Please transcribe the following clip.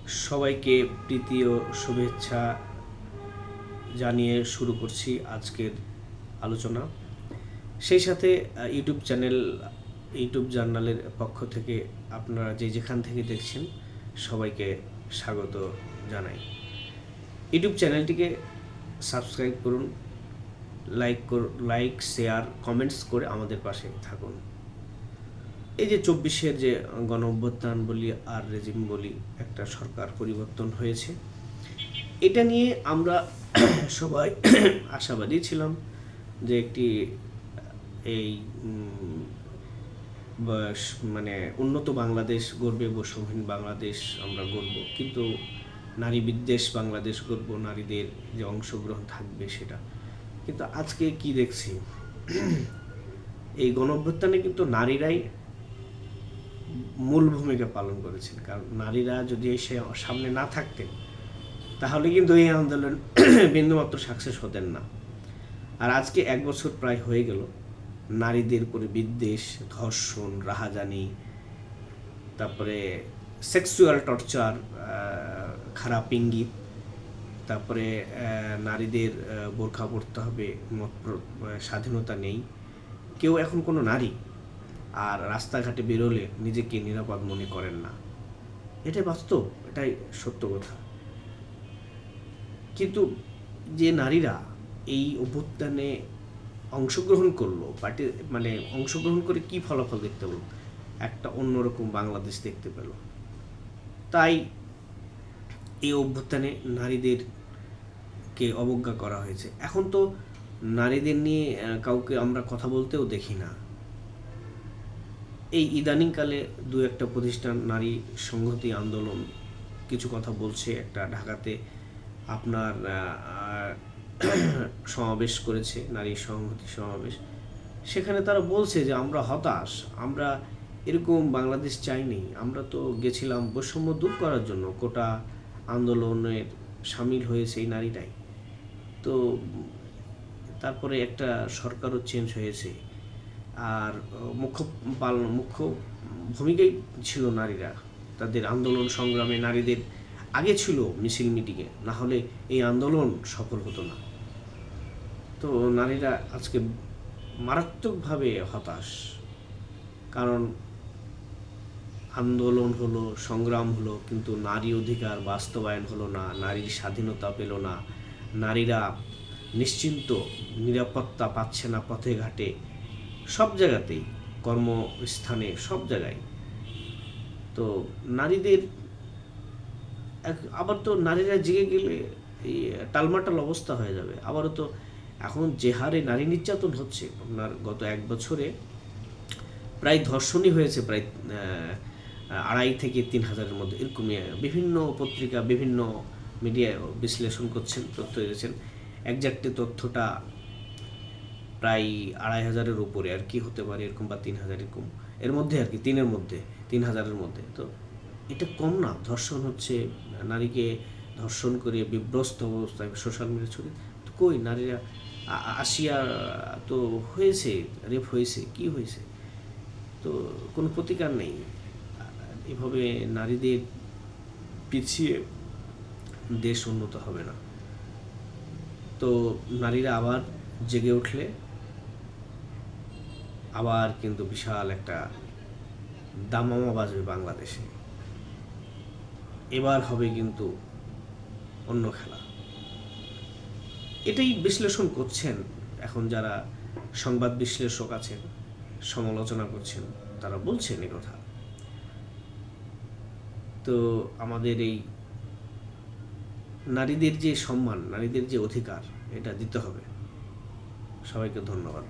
সবাইকে প্রীতি ও শুভেচ্ছা জানিয়ে শুরু করছি আজকের আলোচনা। সেই সাথে ইউটিউব জার্নালের পক্ষ থেকে আপনারা যেখান থেকে দেখছেন সবাইকে স্বাগত জানাই। ইউটিউব চ্যানেলটিকে সাবস্ক্রাইব করুন, লাইক শেয়ার কমেন্টস করে আমাদের পাশে থাকুন। এই যে 24-এর যে গণ অভ্যুত্থান বলি আর রেজিম বলি, একটা সরকার পরিবর্তন হয়েছে, এটা নিয়ে আমরা সবাই আশাবাদী ছিলাম যে একটি এই মানে উন্নত বাংলাদেশ গড়বে, বৈষম্যহীন বাংলাদেশ আমরা গড়ব, কিন্তু নারী বিদ্বেষ বাংলাদেশ গড়ব, নারীদের যে অংশগ্রহণ থাকবে সেটা। কিন্তু আজকে কি দেখছি, এই গণ অভ্যুত্থানে কিন্তু নারীরাই মূল ভূমিকা পালন করেছেন। কারণ নারীরা যদি সে সামনে না থাকতেন তাহলে কিন্তু এই আন্দোলন বিন্দুমাত্র সাকসেস হতেন না। আর আজকে 1 বছর প্রায় হয়ে গেল, নারীদের উপরে বিদ্বেষ, ধর্ষণ, রাহাজানি, তারপরে সেক্সুয়াল টর্চার, খারাপ ইঙ্গিত, তারপরে নারীদের বোরখা পরতে হবে, স্বাধীনতা নেই, কেউ এখন কোনো নারী আর রাস্তাঘাটে বেরোলে নিজেকে নিরাপদ মনে করেন না। এটাই বাস্তব, এটাই সত্য কথা। কিন্তু যে নারীরা এই অভ্যুত্থানে অংশগ্রহণ করলো, অংশগ্রহণ করে কি ফলাফল দেখতে পেল? একটা অন্যরকম বাংলাদেশ দেখতে পেল। তাই এই অভ্যুত্থানে নারীদেরকে অবজ্ঞা করা হয়েছে। এখন তো নারীদের নিয়ে কাউকে আমরা কথা বলতেও দেখি না। এই ইদানিংকালে 2-1টা প্রতিষ্ঠান নারী সংহতি আন্দোলন কিছু কথা বলছে। একটা ঢাকাতে আপনার সমাবেশ করেছে, নারী সংহতি সমাবেশ। সেখানে তারা বলছে যে আমরা হতাশ, আমরা এরকম বাংলাদেশ চাইনি, আমরা তো গেছিলাম বৈষম্য দূর করার জন্য, কোটা আন্দোলনের সামিল হয়েছে এই নারীরাই। তো তারপরে একটা সরকারও চেঞ্জ হয়েছে, আর মুখ্য ভূমিকাই ছিল নারীরা। তাদের আন্দোলন সংগ্রামে নারীদের আগে ছিল মিছিল মিটিংয়ে, না হলে এই আন্দোলন সফল হতো না। তো নারীরা আজকে মারাত্মকভাবে হতাশ, কারণ আন্দোলন হলো, সংগ্রাম হলো, কিন্তু নারী অধিকার বাস্তবায়ন হলো না, নারীর স্বাধীনতা পেল না, নারীরা নিশ্চিন্ত নিরাপত্তা পাচ্ছে না পথে ঘাটে, সব জায়গাতেই, কর্মস্থানে, সব জায়গায়। তো নারীদের আবার তো নারীরা জেগে গেলে এই টালমাটাল অবস্থা হয়ে যাবে। আবারও তো এখন যে হারে নারী নির্যাতন হচ্ছে, আপনার গত 1 বছরে প্রায় ধর্ষণই হয়েছে প্রায় 2,500 থেকে 3,000-এর মধ্যে, এরকমই। বিভিন্ন পত্রিকা, বিভিন্ন মিডিয়া বিশ্লেষণ করছেন, তথ্য দিয়েছেন। একজাক্টলি তথ্যটা প্রায় 2,500-এর উপরে আর কি হতে পারে, এরকম, বা 3,000, এরকম, এর মধ্যে আর কি, 3,000-এর মধ্যে। তো এটা কম না? ধর্ষণ হচ্ছে, নারীকে ধর্ষণ করে বিভ্রস্ত অবস্থায় সোশ্যাল মিডিয়া ছড়িয়ে, তো কই নারীরা? আসিয়া তো হয়েছে, রেপ হয়েছে, কি হয়েছে? তো কোনো প্রতিকার নেই। এভাবে নারীদের পিছিয়ে দেশ উন্নত হবে না। তো নারীরা আবার জেগে উঠলে আবার কিন্তু বিশাল একটা দামামা বাজবে বাংলাদেশে। এবার হবে কিন্তু অন্য খেলা। এটাই বিশ্লেষণ করছেন এখন যারা সংবাদ বিশ্লেষক আছেন, সমালোচনা করছেন, তারা বলছেন এই কথা। তো আমাদের এই নারীদের যে সম্মান, নারীদের যে অধিকার, এটা দিতে হবে। সবাইকে ধন্যবাদ।